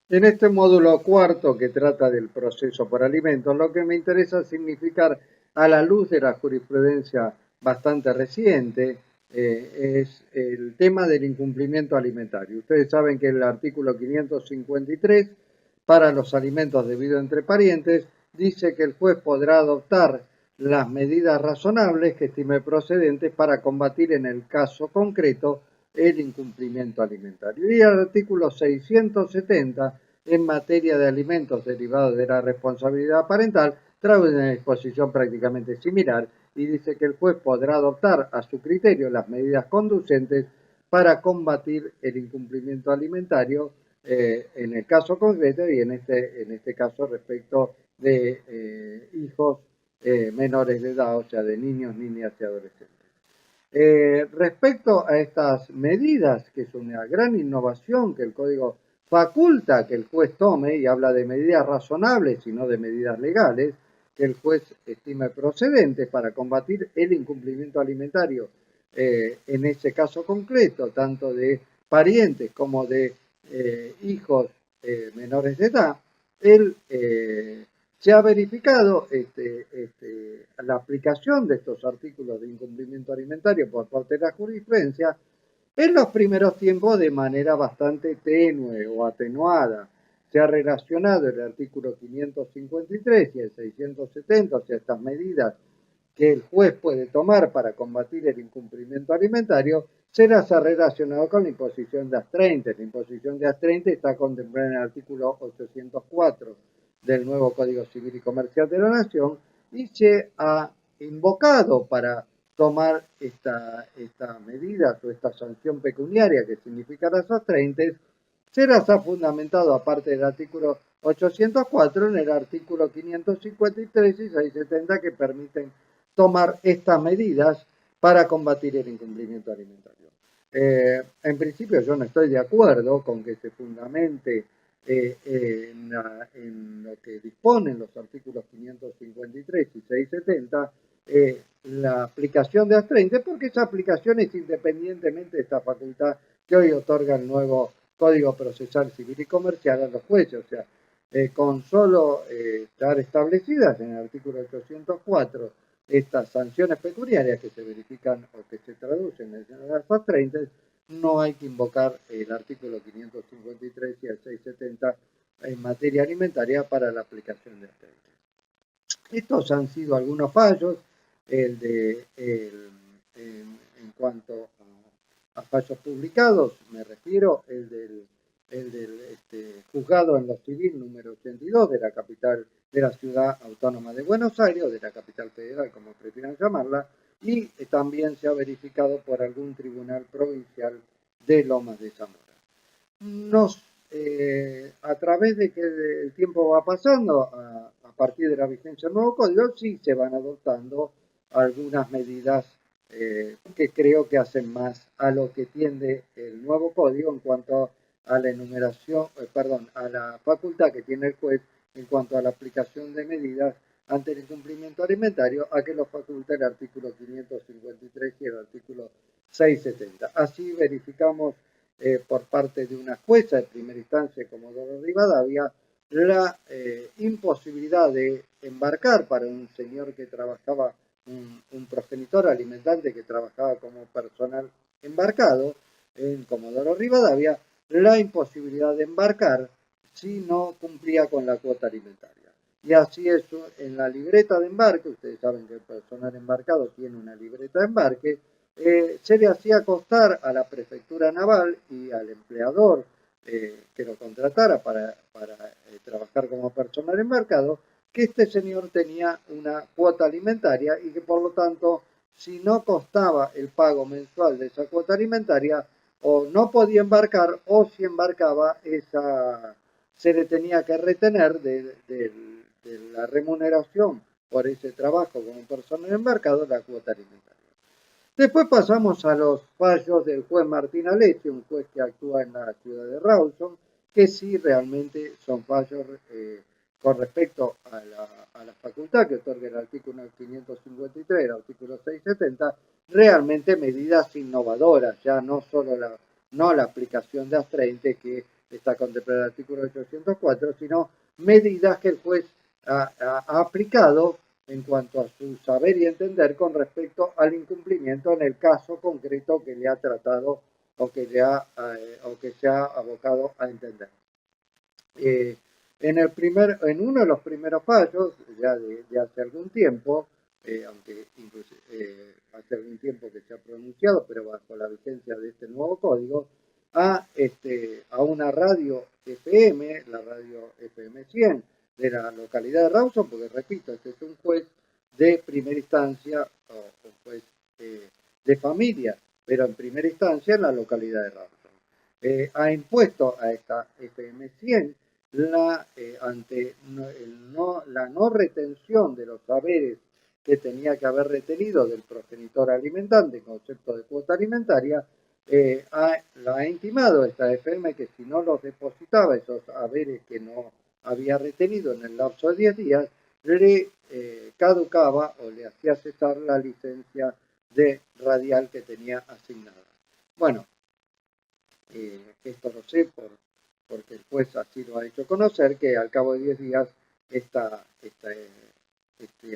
En este módulo cuarto que trata del proceso por alimentos, lo que me interesa significar a la luz de la jurisprudencia bastante reciente es el tema del incumplimiento alimentario. Ustedes saben que el artículo 553 para los alimentos debidos entre parientes dice que el juez podrá adoptar las medidas razonables que estime procedentes para combatir en el caso concreto el incumplimiento alimentario. Y el artículo 670 en materia de alimentos derivados de la responsabilidad parental trae una disposición prácticamente similar y dice que el juez podrá adoptar a su criterio las medidas conducentes para combatir el incumplimiento alimentario en el caso concreto y en este caso respecto de hijos menores de edad, o sea, de niños, niñas y adolescentes. Respecto a estas medidas, que es una gran innovación que el Código faculta que el juez tome y habla de medidas razonables y no de medidas legales, que el juez estime procedentes para combatir el incumplimiento alimentario en ese caso concreto, tanto de parientes como de hijos menores de edad, él se ha verificado la aplicación de estos artículos de incumplimiento alimentario por parte de la jurisprudencia en los primeros tiempos de manera bastante tenue o atenuada. Se ha relacionado el artículo 553 y el 670, o sea, estas medidas que el juez puede tomar para combatir el incumplimiento alimentario, se las ha relacionado con la imposición de astrentes. La imposición de astrentes está contemplada en el artículo 804 del nuevo Código Civil y Comercial de la Nación y se ha invocado para tomar esta medida o esta sanción pecuniaria que significa las astrentes, se las ha fundamentado, aparte del artículo 804, en el artículo 553 y 670 que permiten tomar estas medidas para combatir el incumplimiento alimentario. En principio yo no estoy de acuerdo con que se fundamente en lo que disponen los artículos 553 y 670 la aplicación de astrentes, porque esa aplicación es independientemente de esta facultad que hoy otorga el nuevo Código Procesal Civil y Comercial a los jueces. O sea, con solo estar establecidas en el artículo 804 estas sanciones pecuniarias que se verifican o que se traducen en las astrentes, no hay que invocar el artículo 553 y el 670 en materia alimentaria para la aplicación de astrentes. Estos han sido algunos fallos, en cuanto a fallos publicados, me refiero el del juzgado en lo civil número 82 de la capital de la ciudad autónoma de Buenos Aires, o de la capital federal, como prefieran llamarla, y también se ha verificado por algún tribunal provincial de Lomas de Zamora. A través de que el tiempo va pasando, a partir de la vigencia del nuevo código, sí se van adoptando algunas medidas que creo que hacen más a lo que tiende el nuevo código en cuanto a la enumeración, a la facultad que tiene el juez en cuanto a la aplicación de medidas ante el incumplimiento alimentario, a que lo faculta el artículo 553 y el artículo 670. Así verificamos por parte de una jueza de primera instancia, Comodoro Rivadavia, la imposibilidad de embarcar para un señor que trabajaba, un progenitor alimentante que trabajaba como personal embarcado en Comodoro Rivadavia, la imposibilidad de embarcar si no cumplía con la cuota alimentaria. Y así es, en la libreta de embarque, ustedes saben que el personal embarcado tiene una libreta de embarque, se le hacía constar a la prefectura naval y al empleador que lo contratara para trabajar como personal embarcado, que este señor tenía una cuota alimentaria y que por lo tanto, si no costaba el pago mensual de esa cuota alimentaria, o no podía embarcar, o si embarcaba, se le tenía que retener de la remuneración por ese trabajo como personal embarcado la cuota alimentaria. Después pasamos a los fallos del juez Martín Aleche, un juez que actúa en la ciudad de Rawson, que sí realmente son fallos con respecto a la facultad que otorga el artículo 553, el artículo 670, realmente medidas innovadoras, ya no solo la aplicación de astrentes que está contemplado en el artículo 804, sino medidas que el juez ha aplicado en cuanto a su saber y entender con respecto al incumplimiento en el caso concreto que le ha tratado o que se ha abocado a entender. En uno de los primeros fallos, ya de hace algún tiempo, aunque incluso hace algún tiempo que se ha pronunciado, pero bajo la vigencia de este nuevo código, a una radio FM, la radio FM 100 de la localidad de Rawson, porque repito, este es un juez de primera instancia o juez de familia, pero en primera instancia en la localidad de Rawson. Ha impuesto a esta FM 100 ante la no retención de los saberes que tenía que haber retenido del progenitor alimentante, concepto de cuota alimentaria, la ha intimado esta FM que si no los depositaba, esos saberes que no había retenido en el lapso de 10 días, le caducaba o le hacía cesar la licencia de radial que tenía asignada. Bueno, esto lo sé porque el juez así lo ha hecho conocer, que al cabo de 10 días este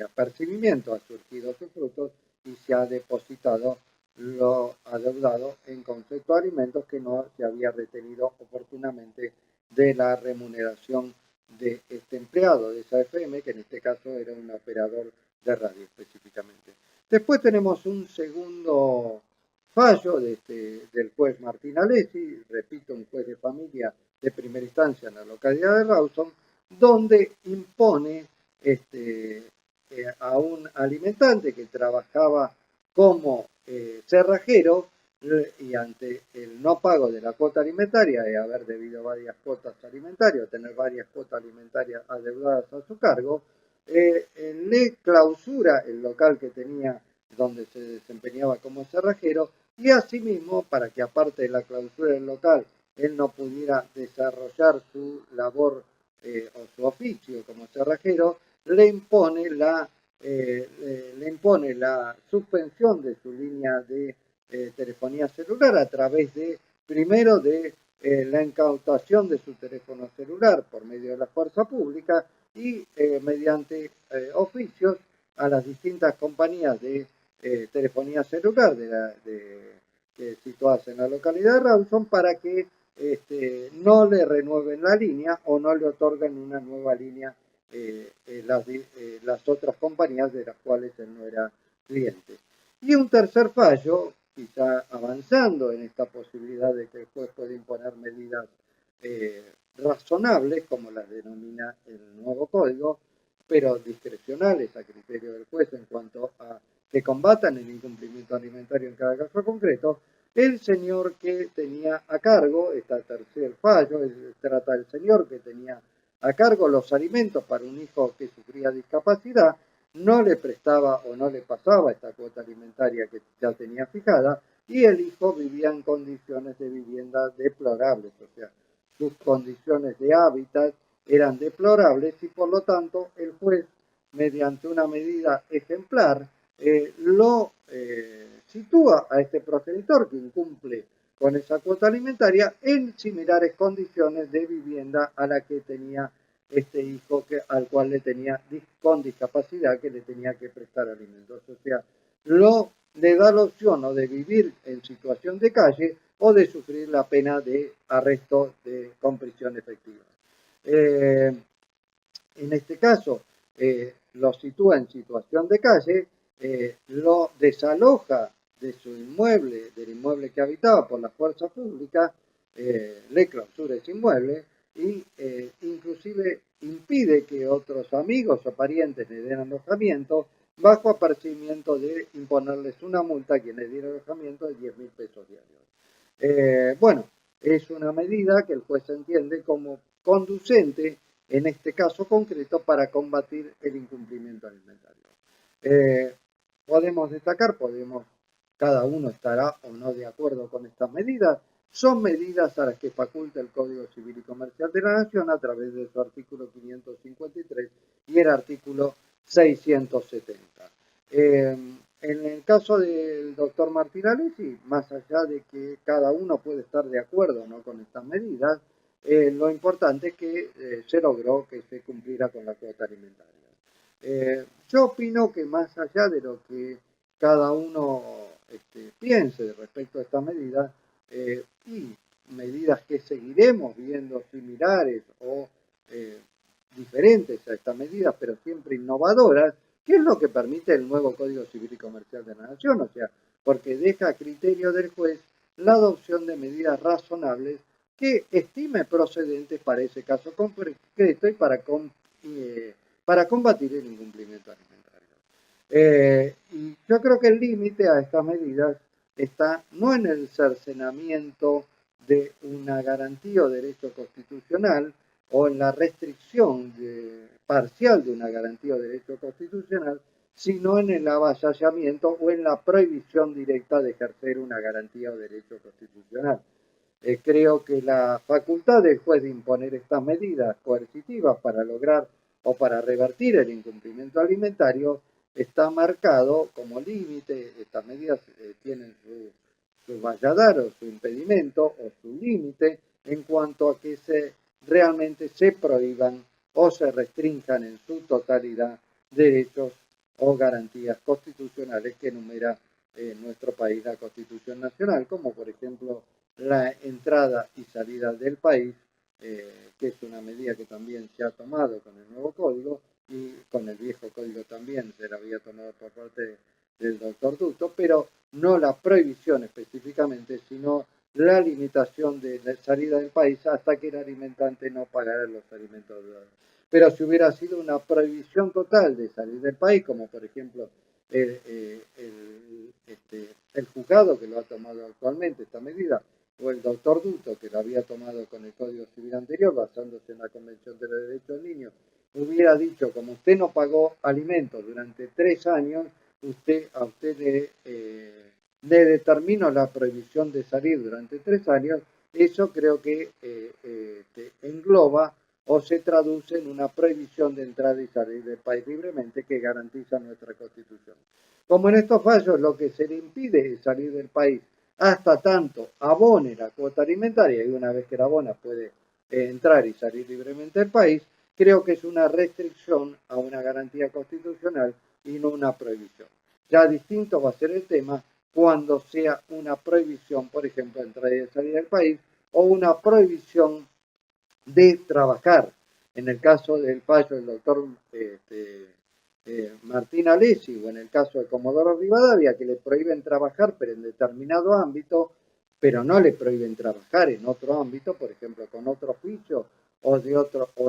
apercibimiento ha surgido sus frutos y se ha depositado lo adeudado en concepto de alimentos que no se había retenido oportunamente de la remuneración de este empleado de esa FM, que en este caso era un operador de radio específicamente. Después tenemos un segundo fallo del juez Martín Alessi, repito, un juez de familia de primera instancia en la localidad de Rawson, donde impone a un alimentante que trabajaba como cerrajero y ante el no pago de la cuota alimentaria y haber debido varias cuotas alimentarias, tener varias cuotas alimentarias adeudadas a su cargo, le clausura el local que tenía donde se desempeñaba como cerrajero y asimismo, para que aparte de la clausura del local, él no pudiera desarrollar su labor o su oficio como cerrajero, le impone la suspensión de su línea de telefonía celular a través primero de la incautación de su teléfono celular por medio de la fuerza pública y mediante oficios a las distintas compañías de telefonía celular situadas en la localidad de Rawson para que no le renueven la línea o no le otorguen una nueva línea las otras compañías de las cuales él no era cliente. Y un tercer fallo, quizá avanzando en esta posibilidad de que el juez pueda imponer medidas razonables, como las denomina el nuevo código, pero discrecionales a criterio del juez en cuanto a que combatan el incumplimiento alimentario en cada caso concreto, el señor que tenía a cargo, este tercer fallo, trata del señor que tenía a cargo los alimentos para un hijo que sufría discapacidad, no le prestaba o no le pasaba esta cuota alimentaria que ya tenía fijada y el hijo vivía en condiciones de vivienda deplorables, o sea, sus condiciones de hábitat eran deplorables y por lo tanto el juez, mediante una medida ejemplar, lo sitúa a este progenitor que incumple con esa cuota alimentaria en similares condiciones de vivienda a la que tenía este hijo al cual le tenía con discapacidad que le tenía que prestar alimentos. O sea, le da la opción o de vivir en situación de calle o de sufrir la pena de arresto con prisión efectiva. En este caso, lo sitúa en situación de calle, lo desaloja de su inmueble, del inmueble que habitaba por la fuerza pública, le clausura ese inmueble y inclusive impide que otros amigos o parientes le den alojamiento bajo apercibimiento de imponerles una multa a quienes dieron alojamiento de 10.000 pesos diarios. Bueno, es una medida que el juez entiende como conducente en este caso concreto para combatir el incumplimiento alimentario. Podemos destacar, cada uno estará o no de acuerdo con estas medidas, son medidas a las que faculta el Código Civil y Comercial de la Nación a través de su artículo 553 y el artículo 670. En el caso del doctor Martín Alessi, más allá de que cada uno puede estar de acuerdo o no con estas medidas, lo importante es que se logró que se cumpliera con la cuota alimentaria. Yo opino que más allá de lo que cada uno piense respecto a esta medida, y medidas que seguiremos viendo similares o diferentes a estas medidas, pero siempre innovadoras, que es lo que permite el nuevo Código Civil y Comercial de la Nación, o sea, porque deja a criterio del juez la adopción de medidas razonables que estime procedentes para ese caso concreto y para combatir el incumplimiento alimentario. Y yo creo que el límite a estas medidas está no en el cercenamiento de una garantía o derecho constitucional o en la restricción parcial de una garantía o derecho constitucional, sino en el avasallamiento o en la prohibición directa de ejercer una garantía o derecho constitucional. Creo que la facultad del juez de imponer estas medidas coercitivas para lograr o para revertir el incumplimiento alimentario está marcado como límite. Estas medidas tienen su valladar o su impedimento o su límite en cuanto a que realmente se prohíban o se restrinjan en su totalidad derechos o garantías constitucionales que enumera nuestro país la Constitución Nacional, como por ejemplo la entrada y salida del país, que es una medida que también se ha tomado con el nuevo código y con el viejo código también se la había tomado por parte del doctor Dutto, pero no la prohibición específicamente, sino la limitación de la salida del país hasta que el alimentante no pagara los alimentos. Pero si hubiera sido una prohibición total de salir del país, como por ejemplo el juzgado que lo ha tomado actualmente esta medida, o el doctor Dutto que lo había tomado con el Código Civil anterior, basándose en la Convención de los Derechos del Niño, hubiera dicho, como usted no pagó alimentos durante 3 años, a usted le determino la prohibición de salir durante 3 años, eso creo que engloba o se traduce en una prohibición de entrada y salir del país libremente que garantiza nuestra Constitución. Como en estos fallos lo que se le impide es salir del país hasta tanto abone la cuota alimentaria, y una vez que la abona puede entrar y salir libremente del país, creo que es una restricción a una garantía constitucional y no una prohibición. Ya distinto va a ser el tema cuando sea una prohibición, por ejemplo, de entrar y salir del país, o una prohibición de trabajar. En el caso del fallo del doctor Martín Alessi, o en el caso de Comodoro Rivadavia, que le prohíben trabajar pero en determinado ámbito, pero no le prohíben trabajar en otro ámbito, por ejemplo, con otro oficio o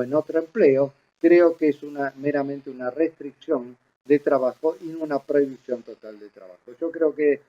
en otro empleo, creo que es meramente una restricción de trabajo y una prohibición total de trabajo. Yo creo que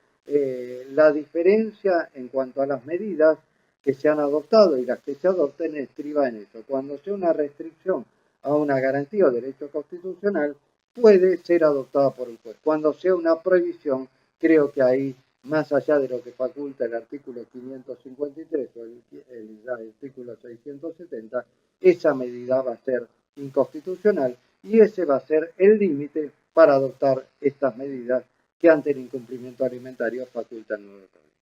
la diferencia en cuanto a las medidas que se han adoptado y las que se adopten estriba en eso. Cuando sea una restricción a una garantía o derecho constitucional, puede ser adoptada por el juez. Cuando sea una prohibición, creo que ahí, más allá de lo que faculta el artículo 553 o el artículo 670, esa medida va a ser inconstitucional y ese va a ser el límite para adoptar estas medidas que ante el incumplimiento alimentario facultan el nuevo código.